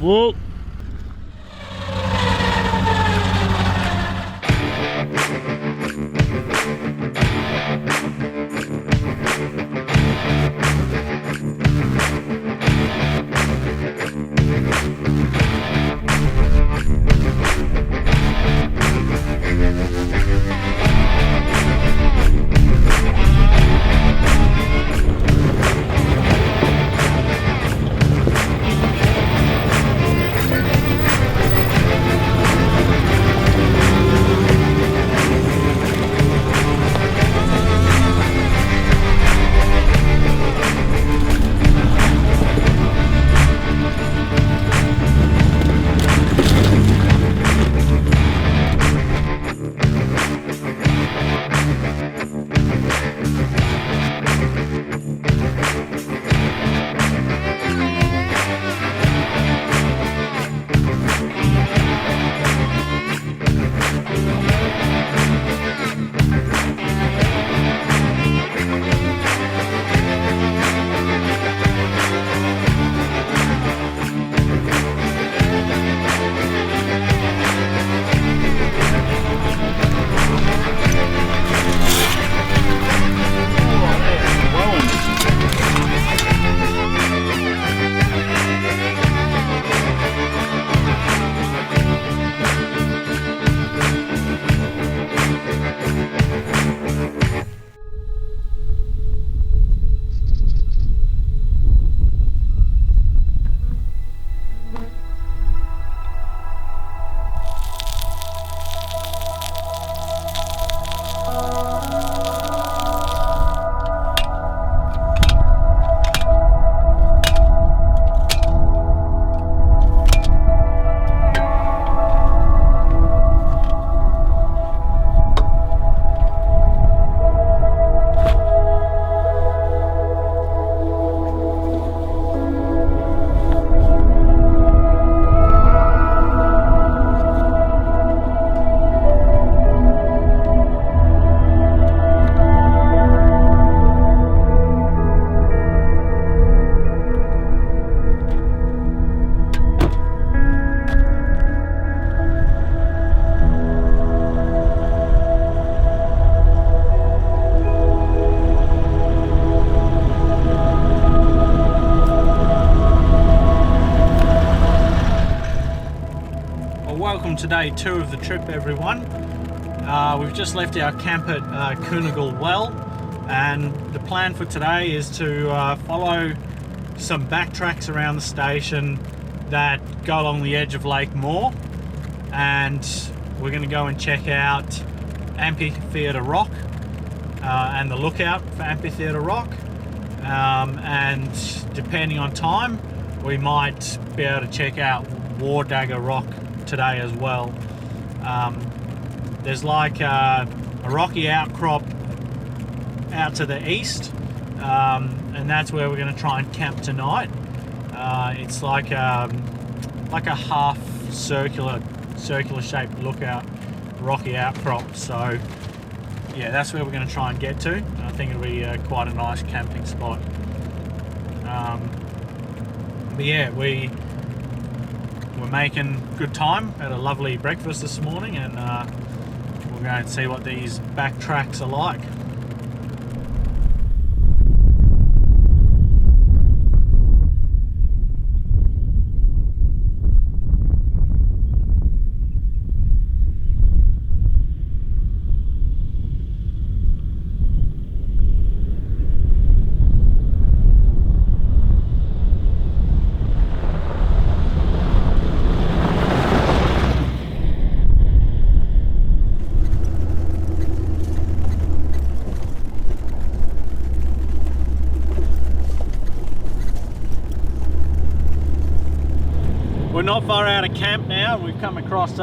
Whoa. Welcome to day 2 of the trip, everyone. We've just left our camp at Coonigal Well, and the plan for today is to follow some backtracks around the station that go along the edge of Lake Moore, and we're going to go and check out Amphitheatre Rock and the lookout for Amphitheatre Rock, and depending on time we might be able to check out Duggar Rock today as well. There's like a rocky outcrop out to the east, and that's where we're going to try and camp tonight. It's like a half circular shaped lookout, rocky outcrop. So yeah, that's where we're going to try and get to. And I think it'll be quite a nice camping spot. But yeah, we're making good time. Had a lovely breakfast this morning, and we'll go and see what these backtracks are like. We're not far out of camp now. We've come across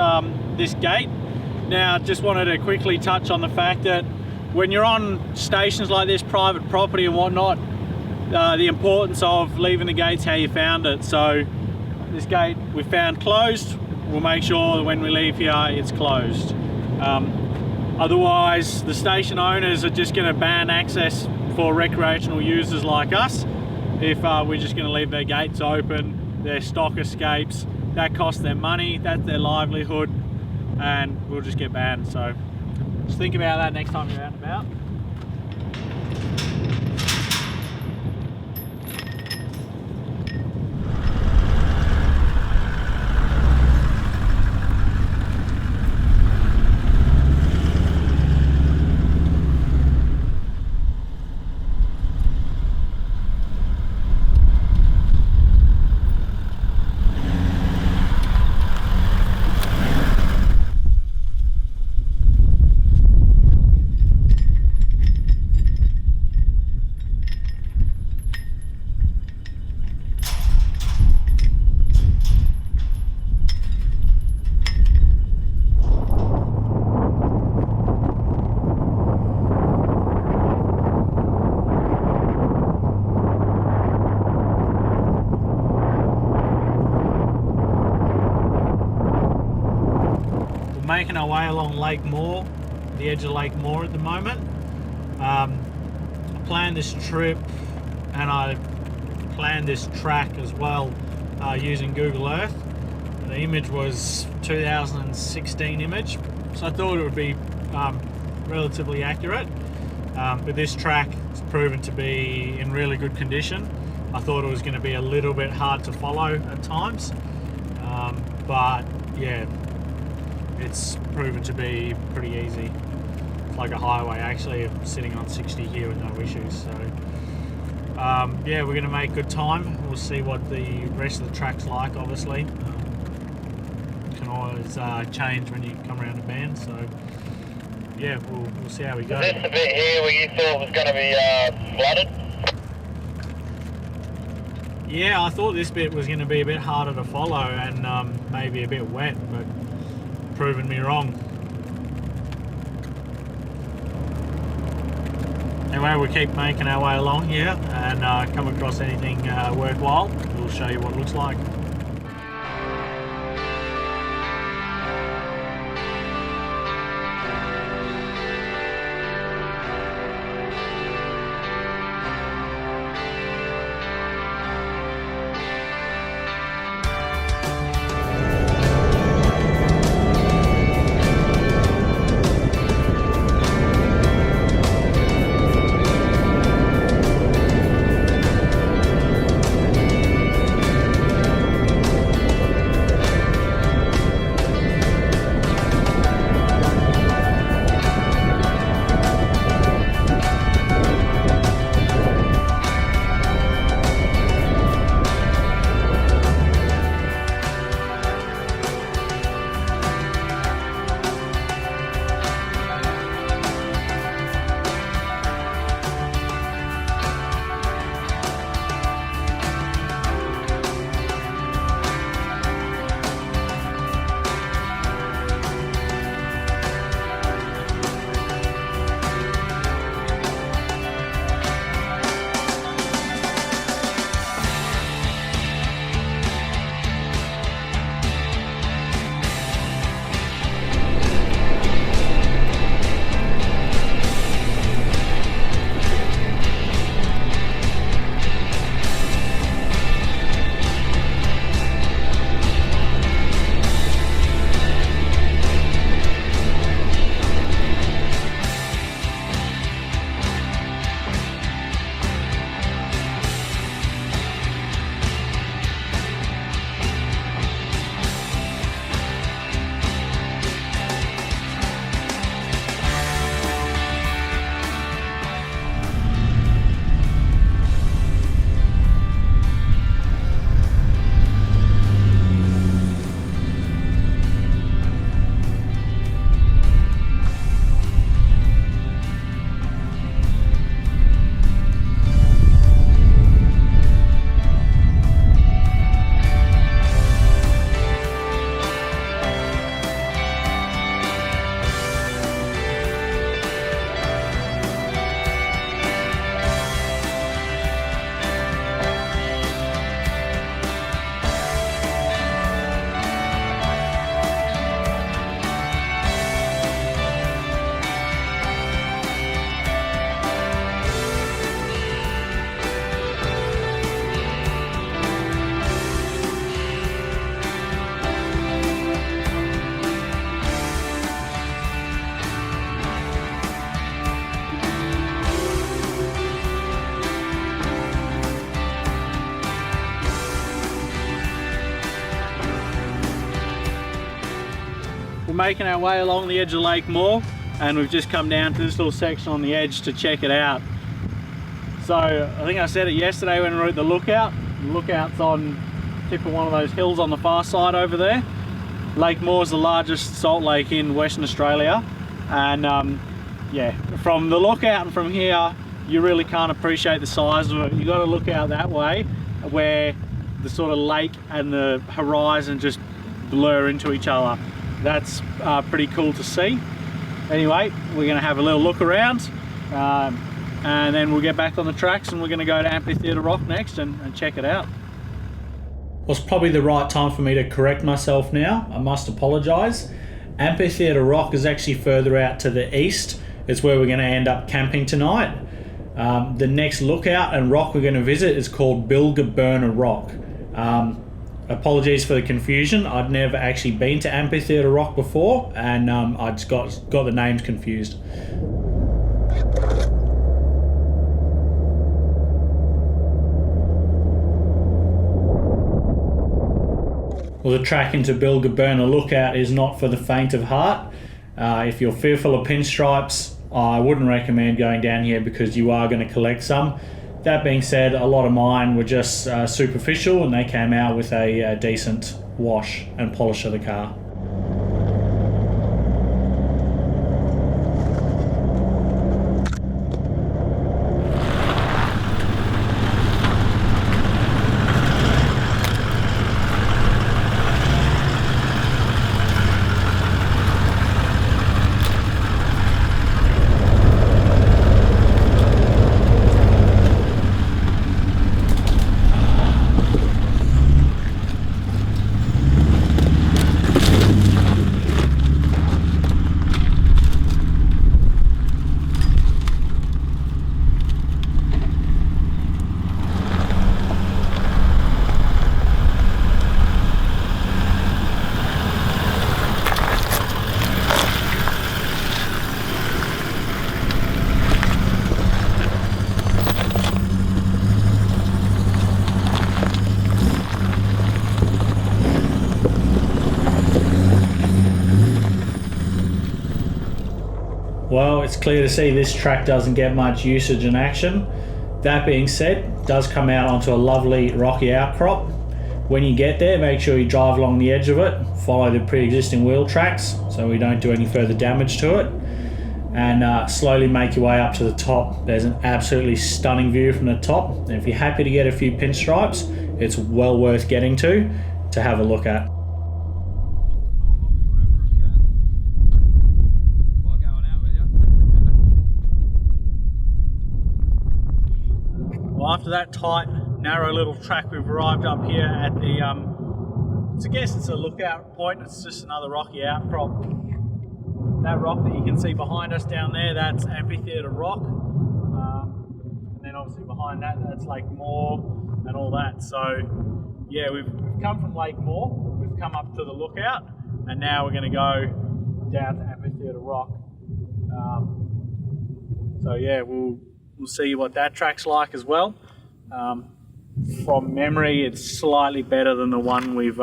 this gate. Now, just wanted to quickly touch on the fact that when you're on stations like this, private property and whatnot, the importance of leaving the gates how you found it. So this gate we found closed. We'll make sure that when we leave here it's closed. Otherwise, the station owners are just going to ban access for recreational users like us if we're just going to leave their gates open their stock escapes. That costs them money, that's their livelihood, and we'll just get banned. So just think about that next time you're out and about. Making our way along Lake Moore, the edge of Lake Moore at the moment. I planned this trip and I planned this track as well using Google Earth. The image was 2016 image, so I thought it would be relatively accurate. But this track has proven to be in really good condition. I thought it was going to be a little bit hard to follow at times, but yeah, it's proven to be pretty easy. It's like a highway. Actually, I'm sitting on 60 here with no issues. So yeah, we're going to make good time. We'll see what the rest of the track's like. Obviously, can always change when you come around a bend. So yeah, we'll see how we go. Is this the bit here where you thought was going to be flooded? Yeah, I thought this bit was going to be a bit harder to follow and maybe a bit wet, but proven me wrong. Anyway, we keep making our way along here and come across anything worthwhile, we'll show you what it looks like. making our way along the edge of Lake Moore, and we've just come down to this little section on the edge to check it out. So I think I said it yesterday when we were at the lookout. The lookout's on the tip of one of those hills on the far side over there. Lake Moore is the largest salt lake in Western Australia, and yeah, from the lookout and from here you really can't appreciate the size of it. You got to look out that way where the sort of lake and the horizon just blur into each other. That's pretty cool to see. Anyway, we're going to have a little look around, and then we'll get back on the tracks, and we're going to go to Amphitheatre Rock next and check it out. Well, it's probably the right time for me to correct myself now. I must apologise. Amphitheatre Rock is actually further out to the east. It's where we're going to end up camping tonight. The next lookout and rock we're going to visit is called Bilger Burna Rock. Apologies for the confusion. I'd never actually been to Amphitheatre Rock before, and I just got the names confused. Well, the track into Bilger Burna Lookout is not for the faint of heart. If you're fearful of pinstripes, I wouldn't recommend going down here because you are going to collect some. That being said, a lot of mine were just superficial, and they came out with a decent wash and polish of the car. Well, it's clear to see this track doesn't get much usage and action. That being said, it does come out onto a lovely rocky outcrop. When you get there, make sure you drive along the edge of it, follow the pre-existing wheel tracks so we don't do any further damage to it, and slowly make your way up to the top. There's an absolutely stunning view from the top, and if you're happy to get a few pinstripes, it's well worth getting to have a look at. Well, after that tight, narrow little track, we've arrived up here at the, I guess it's a lookout point. It's just another rocky outcrop. That rock that you can see behind us down there, that's Amphitheatre Rock. And then obviously behind that, that's Lake Moore and all that. So yeah, we've come from Lake Moore, we've come up to the lookout, and now we're going to go down to Amphitheatre Rock. So yeah, we'll see what that track's like as well. From memory, it's slightly better than the one we've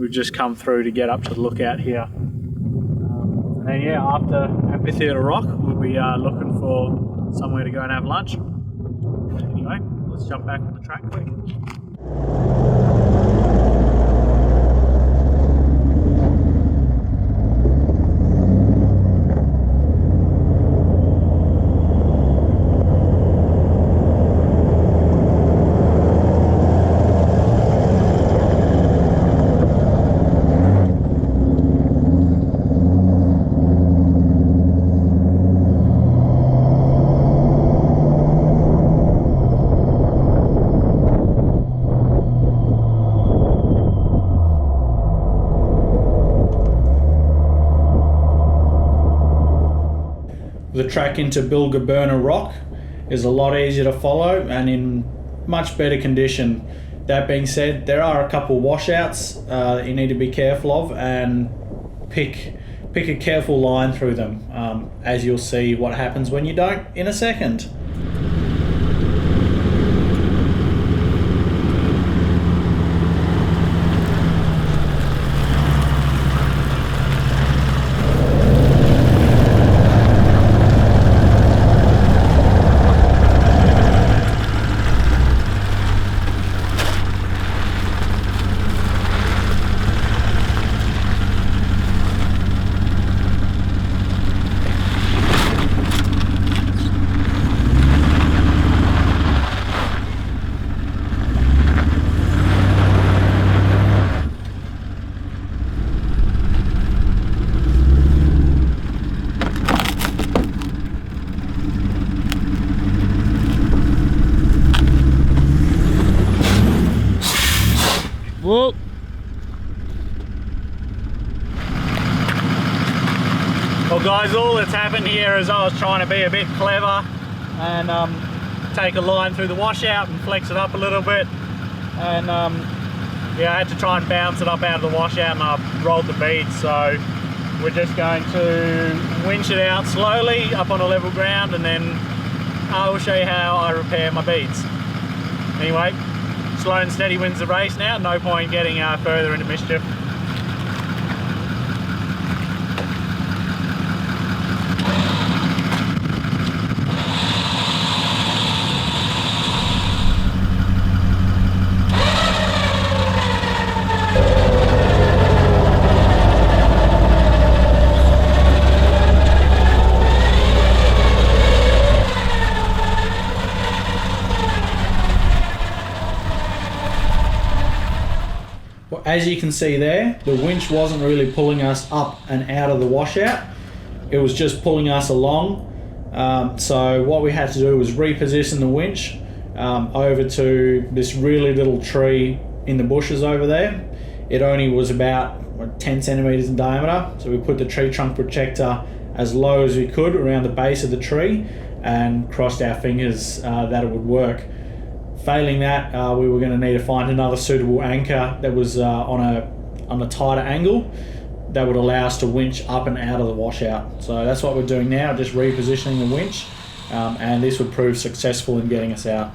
just come through to get up to the lookout here. And then yeah, after Amphitheatre Rock, we'll be looking for somewhere to go and have lunch. Anyway, let's jump back on the track quick. The track into Bilger Burna Rock is a lot easier to follow and in much better condition. That being said, there are a couple washouts that you need to be careful of, and pick a careful line through them, as you'll see what happens when you don't in a second. Whoa. Well guys, all that's happened here is I was trying to be a bit clever and take a line through the washout and flex it up a little bit, and yeah, I had to try and bounce it up out of the washout and I rolled the bead. So we're just going to winch it out slowly up on a level ground, and then I will show you how I repair my beads. Anyway, slow and steady wins the race now, no point getting further into mischief. As you can see there, the winch wasn't really pulling us up and out of the washout. It was just pulling us along. So what we had to do was reposition the winch over to this really little tree in the bushes over there. It only was about 10 centimeters in diameter. So we put the tree trunk protector as low as we could around the base of the tree and crossed our fingers that it would work. Failing that, we were going to need to find another suitable anchor that was on a tighter angle that would allow us to winch up and out of the washout. So that's what we're doing now, just repositioning the winch, and this would prove successful in getting us out.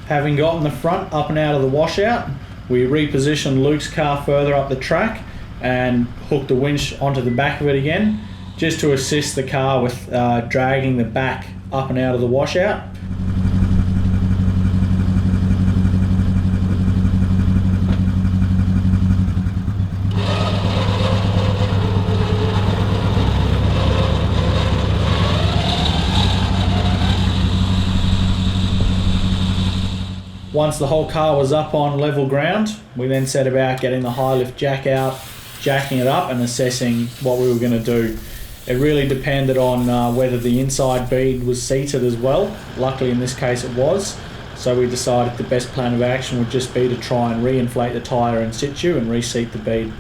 Having gotten the front up and out of the washout, we repositioned Luke's car further up the track and hooked the winch onto the back of it again, just to assist the car with dragging the back up and out of the washout. Once the whole car was up on level ground, we then set about getting the high lift jack out, jacking it up and assessing what we were going to do. It really depended on whether the inside bead was seated as well. Luckily in this case it was, so we decided the best plan of action would just be to try and re-inflate the tyre in situ and reseat the bead.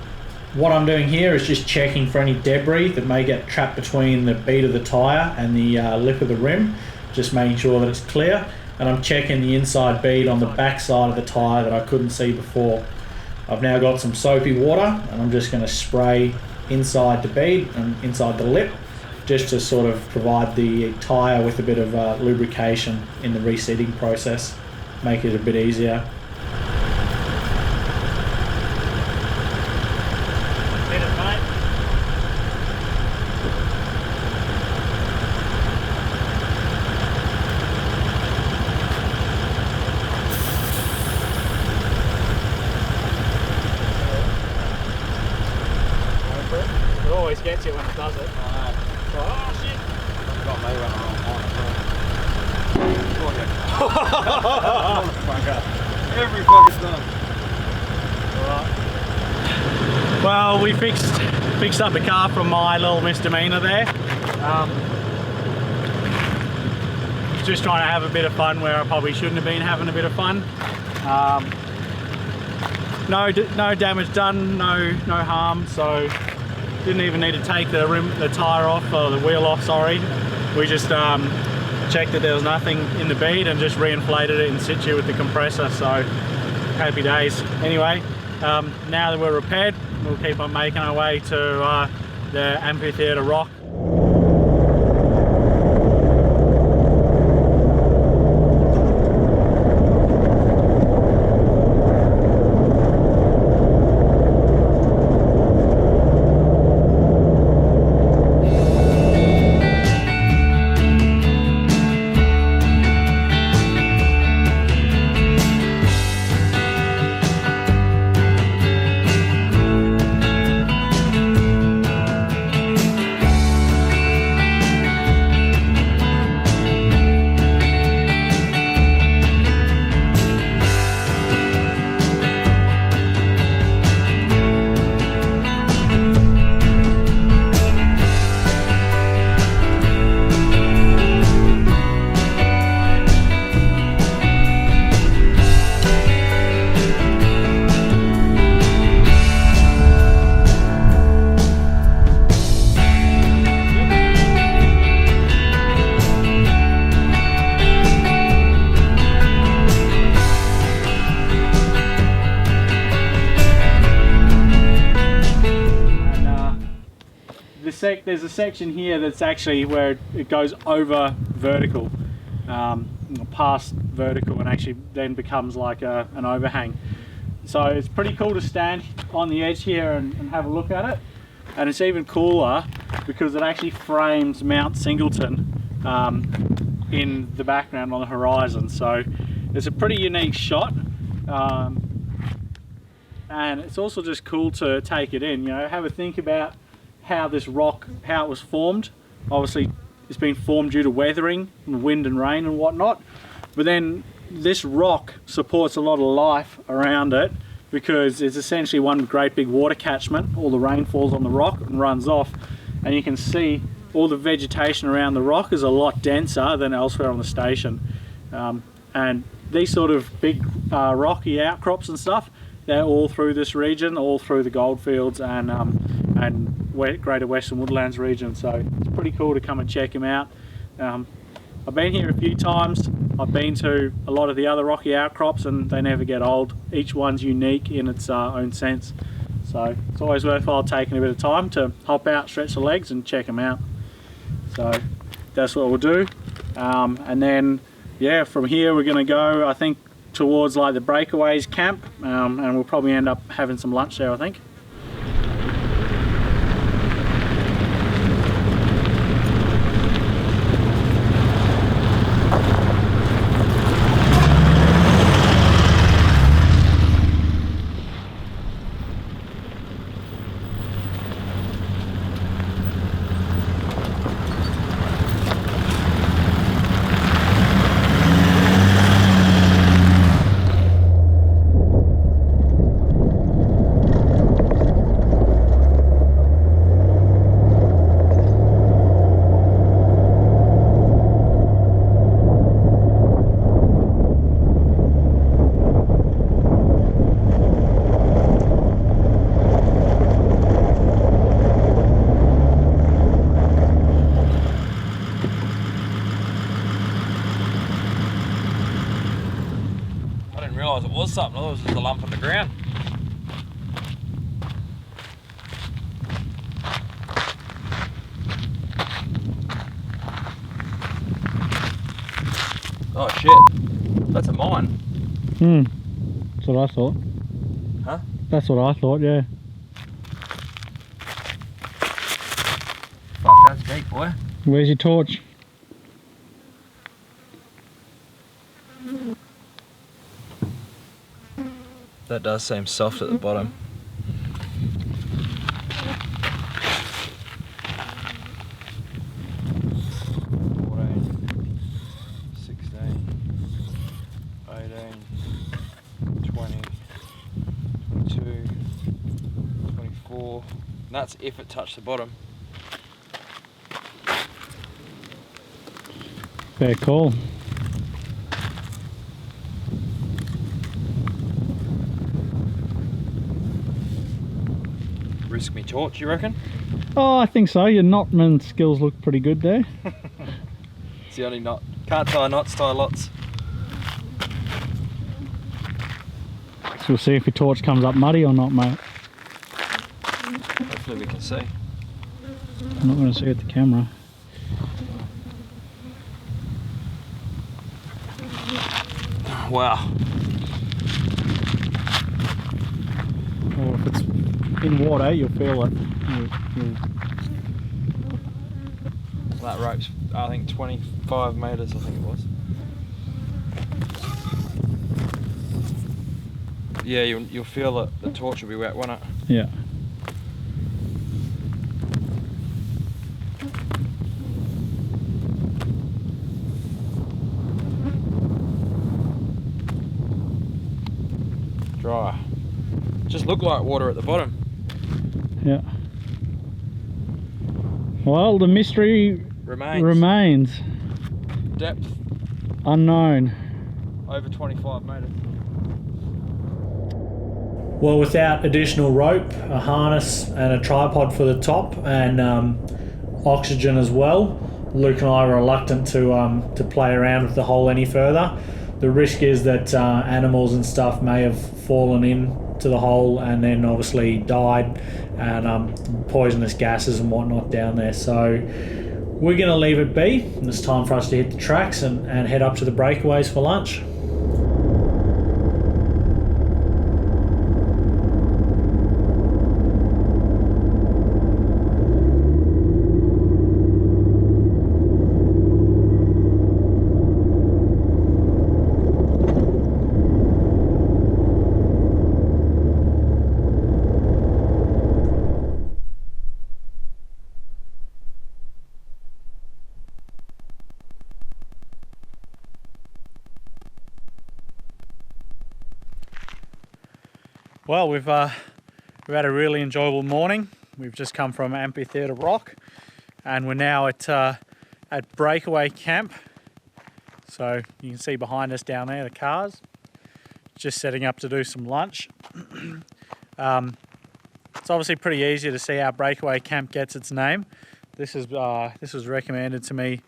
What I'm doing here is just checking for any debris that may get trapped between the bead of the tyre and the lip of the rim, just making sure that it's clear. And I'm checking the inside bead on the back side of the tyre that I couldn't see before. I've now got some soapy water and I'm just going to spray inside the bead and inside the lip, just to sort of provide the tyre with a bit of lubrication in the reseating process, make it a bit easier. It always gets you when it does it. Oh shit! Got me when I'm on. Every fucking time. Alright. Well, we fixed up the car from my little misdemeanor there. Just trying to have a bit of fun where I probably shouldn't have been having a bit of fun. No damage done, no harm, so didn't even need to take the tyre off, or the wheel off, sorry. We just checked that there was nothing in the bead and just re-inflated it in situ with the compressor, so happy days. Anyway, now that we're repaired, we'll keep on making our way to the Amphitheatre Rock. there's a section here that's actually where it goes over vertical, past vertical, and actually then becomes like an overhang. So it's pretty cool to stand on the edge here and have a look at it. And it's even cooler because it actually frames Mount Singleton in the background on the horizon. So it's a pretty unique shot. And it's also just cool to take it in, you know, have a think about how this rock, how it was formed. Obviously it's been formed due to weathering and wind and rain and whatnot, but then this rock supports a lot of life around it because it's essentially one great big water catchment. All the rain falls on the rock and runs off, and you can see all the vegetation around the rock is a lot denser than elsewhere on the station. And these sort of big rocky outcrops and stuff, they're all through this region, all through the goldfields and Greater Western Woodlands region. So it's pretty cool to come and check them out. I've been here a few times. I've been to a lot of the other rocky outcrops and they never get old. Each one's unique in its own sense. So it's always worthwhile taking a bit of time to hop out, stretch the legs and check them out. So that's what we'll do. And then, yeah, from here we're gonna go, I think, towards like the breakaways camp, and we'll probably end up having some lunch there, I think. It was something, I thought it was just a lump on the ground. Oh shit, that's a mine. That's what I thought. Huh? That's what I thought, yeah. Fuck, that's deep, boy. Where's your torch? That does seem soft at the bottom. And that's if it touched the bottom. Fair call. Risk me torch, you reckon? Oh, I think so. Your knotman skills look pretty good there. It's the only knot. Can't tie knots, tie lots. So we'll see if your torch comes up muddy or not, mate. Hopefully we can see. I'm not going to see at the camera. Wow. Or if it's in water, you'll feel it. That rope's, I think, 25 metres, I think it was. Yeah, you'll feel that the torch will be wet, won't it? Yeah. Dry. Just look like water at the bottom. Yeah. Well, the mystery remains. Depth unknown. over 25 metres. Well, without additional rope, a harness and a tripod for the top, and oxygen as well, Luke and I were reluctant to play around with the hole any further. The risk is that animals and stuff may have fallen in to the hole, and then obviously died, and poisonous gases and whatnot down there. So we're going to leave it be, and it's time for us to hit the tracks and head up to the breakaways for lunch. Well, we've had a really enjoyable morning. We've just come from Amphitheatre Rock, and we're now at Breakaway Camp. So you can see behind us down there the cars. Just setting up to do some lunch. It's obviously pretty easy to see how Breakaway Camp gets its name. This was recommended to me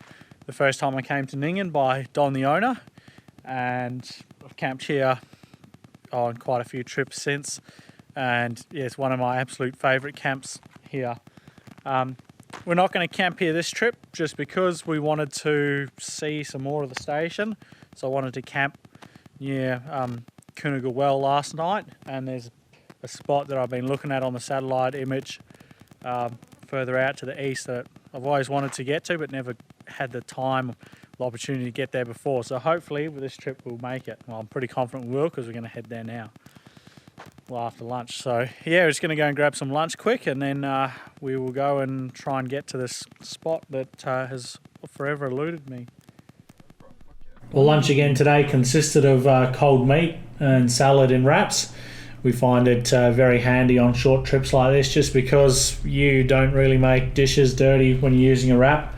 the first time I came to Ninghan by Don, the owner, and I've camped here on quite a few trips since, and yeah, it's one of my absolute favourite camps here. We're not going to camp here this trip just because we wanted to see some more of the station. So I wanted to camp near Coonagall Well last night, and there's a spot that I've been looking at on the satellite image further out to the east that I've always wanted to get to but never had the time, the opportunity to get there before. So hopefully with this trip we'll make it. Well, I'm pretty confident we will, because we're going to head there now, well, after lunch. So yeah, we're just going to go and grab some lunch quick, and then we will go and try and get to this spot that has forever eluded me. Well, lunch again today consisted of cold meat and salad in wraps. We find it very handy on short trips like this, just because you don't really make dishes dirty when you're using a wrap.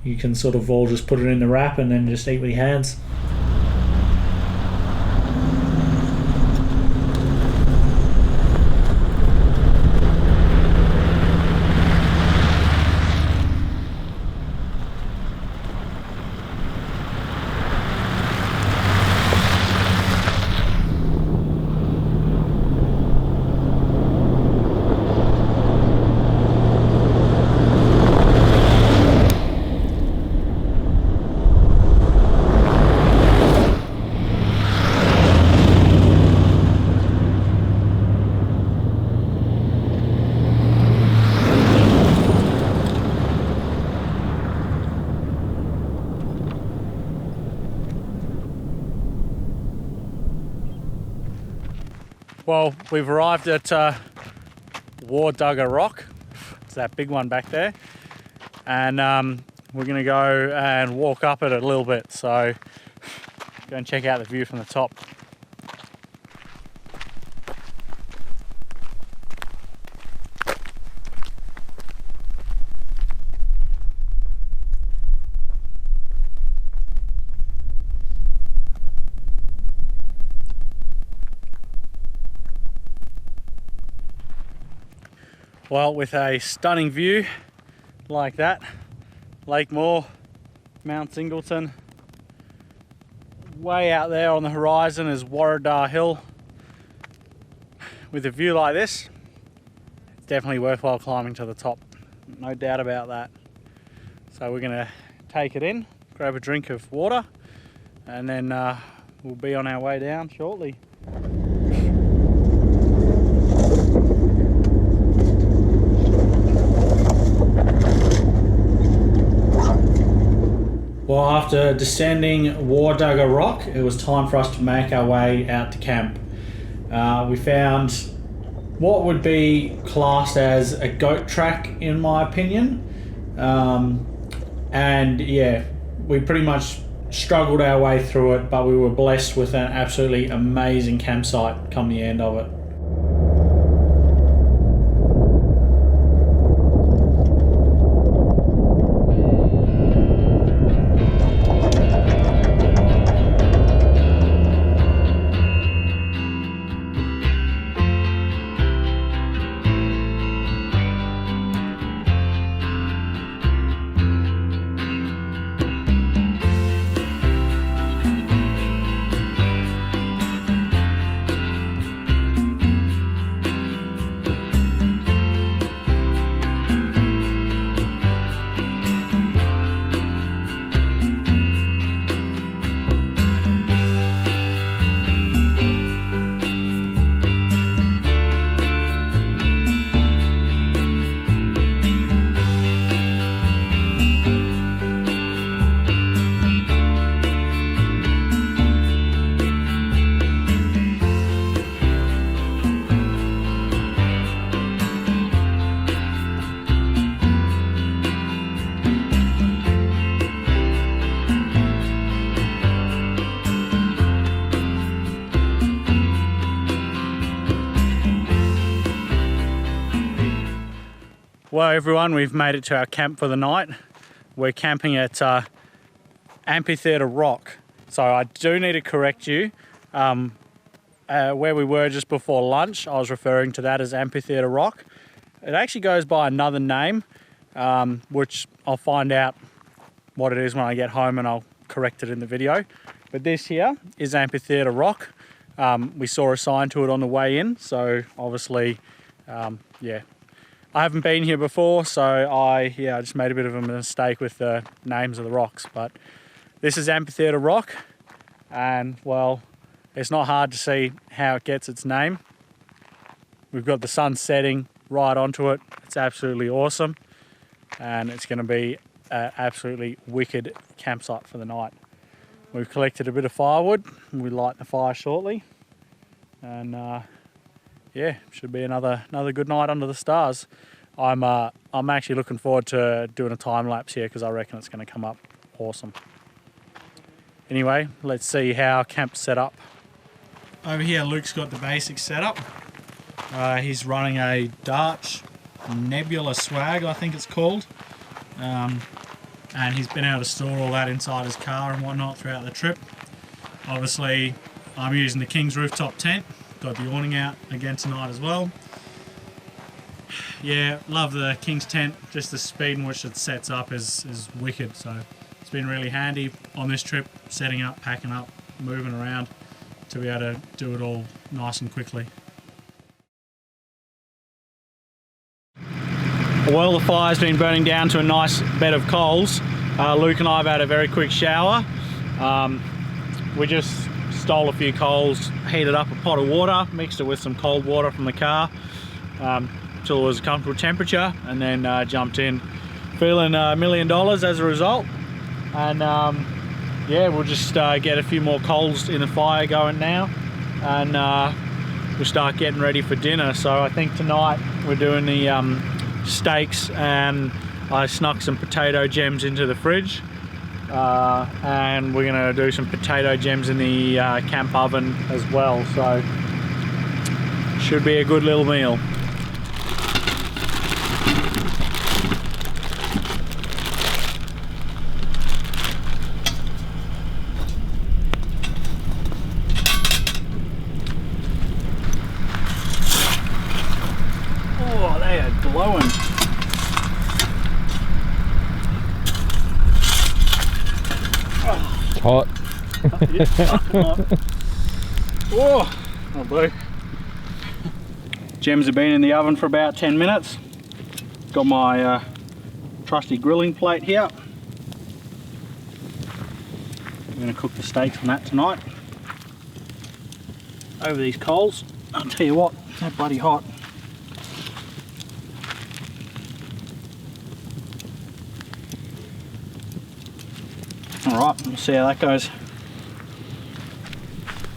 You can sort of all just put it in the wrap and then just eat with your hands. Well, we've arrived at Duggar Rock. It's that big one back there. And we're going to go and walk up it a little bit. So go and check out the view from the top. Well, with a stunning view like that, Lake Moore, Mount Singleton, way out there on the horizon is Warradar Hill. With a view like this, it's definitely worthwhile climbing to the top, no doubt about that. So we're going to take it in, grab a drink of water, and then we'll be on our way down shortly. Well, after descending Duggar Rock, it was time for us to make our way out to camp. We found what would be classed as a goat track, in my opinion. And yeah, we pretty much struggled our way through it, but we were blessed with an absolutely amazing campsite come the end of it. Well everyone, we've made it to our camp for the night. We're camping at Amphitheatre Rock. So I do need to correct you. Where we were just before lunch, I was referring to that as Amphitheatre Rock. It actually goes by another name, which I'll find out what it is when I get home and I'll correct it in the video. But this here is Amphitheatre Rock. We saw a sign to it on the way in, so obviously, yeah. I haven't been here before, so I just made a bit of a mistake with the names of the rocks. But this is Amphitheatre Rock, and well, it's not hard to see how it gets its name. We've got the sun setting right onto it. It's absolutely awesome, and it's going to be an absolutely wicked campsite for the night. We've collected a bit of firewood. We'll light the fire shortly, and yeah, should be another good night under the stars. I'm actually looking forward to doing a time lapse here because I reckon it's going to come up awesome. Anyway, let's see how camp's set up. Over here, Luke's got the basic setup. He's running a Dutch Nebula Swag, I think it's called. And he's been able to store all that inside his car and whatnot throughout the trip. Obviously, I'm using the King's rooftop tent. Got the awning out again tonight as well. Yeah, love the King's tent. Just the speed in which it sets up is wicked. So it's been really handy on this trip, setting up, packing up, moving around to be able to do it all nice and quickly. Well, the fire's been burning down to a nice bed of coals. Luke and I have had a very quick shower. We just stole a few coals, heated up a pot of water, mixed it with some cold water from the car until it was a comfortable temperature, and then jumped in feeling $1 million as a result. And yeah, we'll just get a few more coals in the fire going now, and we'll start getting ready for dinner. So I think tonight we're doing the steaks, and I snuck some potato gems into the fridge. And we're going to do some potato gems in the camp oven as well, so should be a good little meal. Oh, they are glowing. Hot. Yeah, fucking hot. Oh, oh boy. Gems have been in the oven for about 10 minutes. Got my trusty grilling plate here. I'm going to cook the steaks on that tonight. Over these coals. I'll tell you what, they're bloody hot. Alright, we'll see how that goes.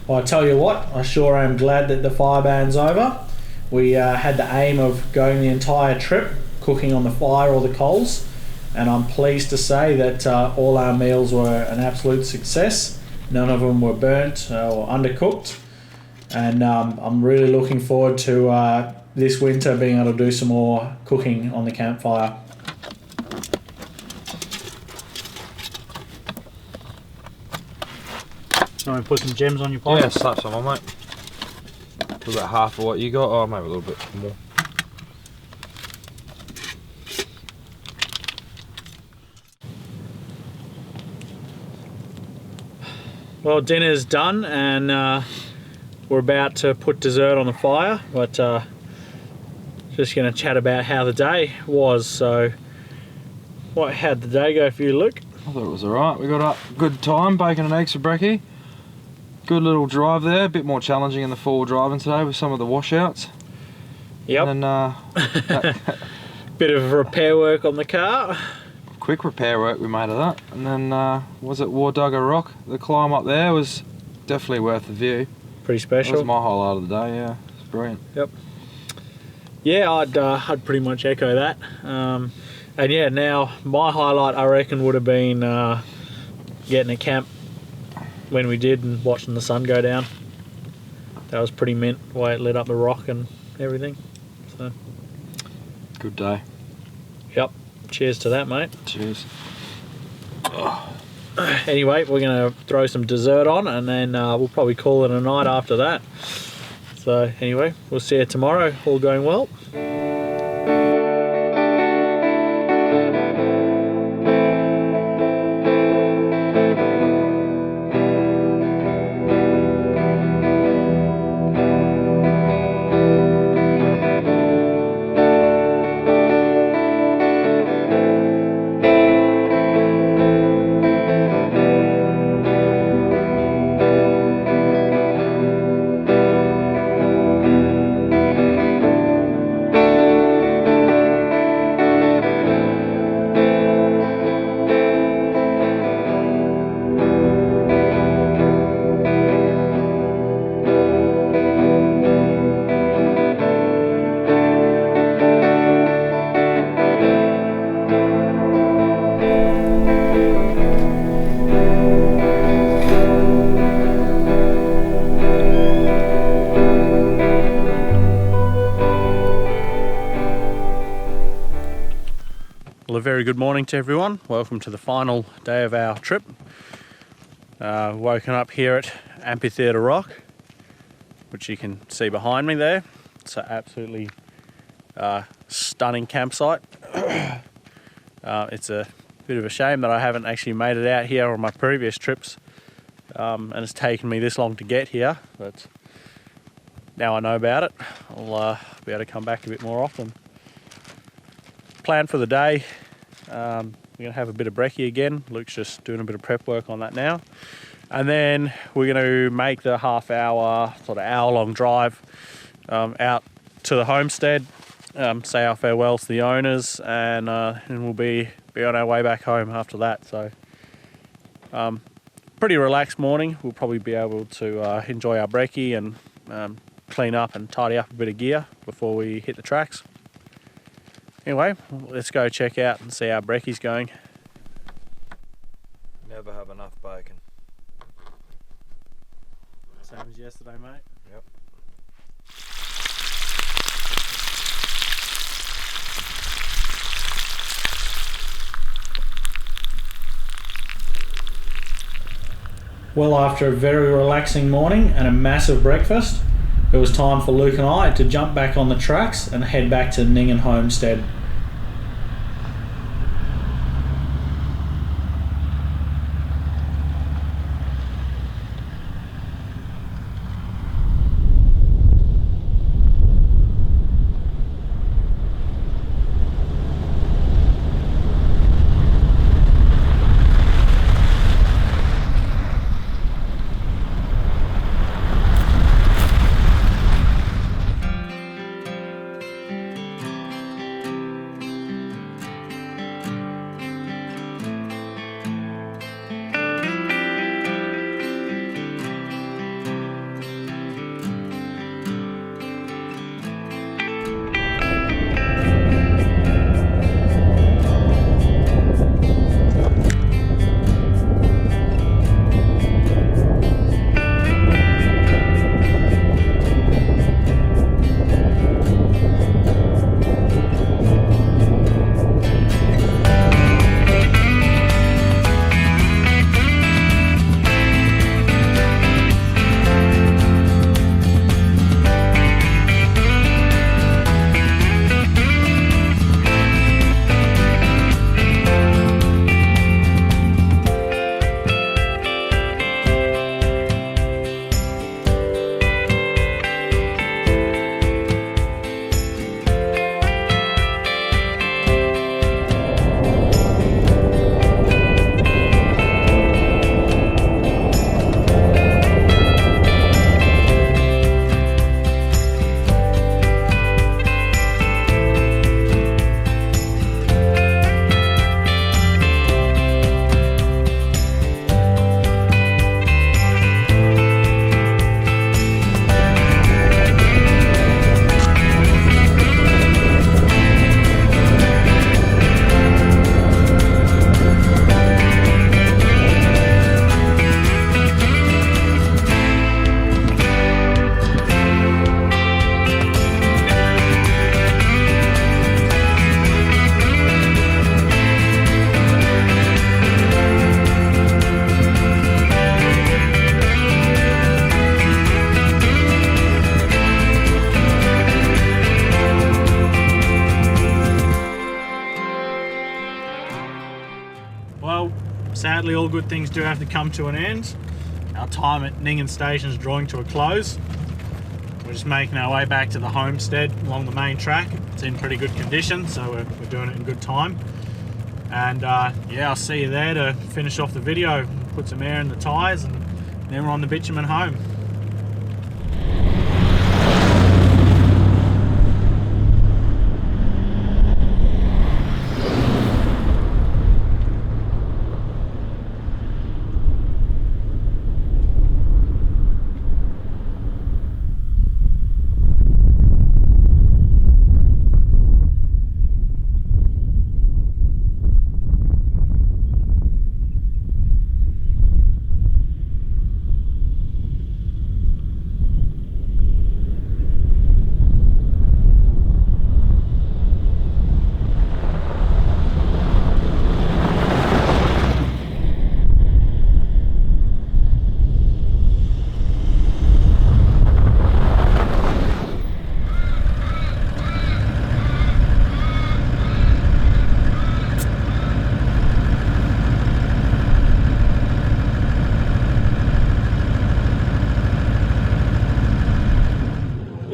Well, I tell you what, I sure am glad that the fire ban's over. We had the aim of going the entire trip cooking on the fire or the coals, and I'm pleased to say that all our meals were an absolute success. None of them were burnt or undercooked, and I'm really looking forward to this winter being able to do some more cooking on the campfire. You want to put some gems on your pot? Yeah, slap some on, mate. About half of what you got, or maybe a little bit more. Well, dinner's done, and we're about to put dessert on the fire, but just going to chat about how the day was. So, how'd the day go for you, Luke? I thought it was alright. We got up good time, bacon and eggs for brekkie. Good little drive there, a bit more challenging in the four-wheel driving today with some of the washouts. Yep. And then bit of repair work on the car. Quick repair work we made of that. And then was it Duggar Rock? The climb up there was definitely worth the view. Pretty special. That was my highlight of the day, yeah. It's brilliant. Yep. Yeah, I'd pretty much echo that. And yeah, now my highlight I reckon would have been getting a camp when we did and watching the sun go down. That was pretty mint, the way it lit up the rock and everything. So good day. Cheers to that, mate. Cheers. Anyway, we're going to throw some dessert on, and then we'll probably call it a night after that. So anyway, we'll see you tomorrow, all going well. Well, a very good morning to everyone. Welcome to the final day of our trip. Woken up here at Amphitheatre Rock, which you can see behind me there. It's an absolutely stunning campsite. It's a bit of a shame that I haven't actually made it out here on my previous trips, and it's taken me this long to get here, but now I know about it, I'll be able to come back a bit more often. Plan for the day, we're going to have a bit of brekkie again. Luke's just doing a bit of prep work on that now. And then we're going to make the half-hour, sort of hour-long drive out to the homestead, say our farewells to the owners, and we'll be on our way back home after that. So, pretty relaxed morning. We'll probably be able to enjoy our brekkie and clean up and tidy up a bit of gear before we hit the tracks. Anyway, let's go check out and see how brekkie's going. Never have enough bacon. Same as yesterday, mate. Yep. Well, after a very relaxing morning and a massive breakfast, it was time for Luke and I to jump back on the tracks and head back to Ninghan Homestead. sadly all good things do have to come to an end. Our time at Ninghan Station is drawing to a close. We're just making our way back to the homestead along the main track. It's in pretty good condition, so we're doing it in good time. And yeah, I'll see you there to finish off the video, put some air in the tyres, and then we're on the bitumen home.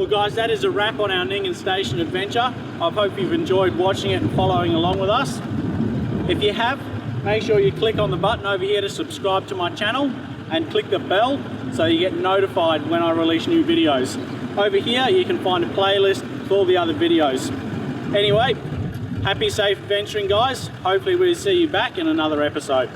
Guys, that is a wrap on our Ninghan Station adventure. I hope you've enjoyed watching it and following along with us. If you have, make sure you click on the button over here to subscribe to my channel and click the bell so you get notified when I release new videos. Over here you can find a playlist with all the other videos. Anyway, happy safe adventuring guys. Hopefully we'll see you back in another episode.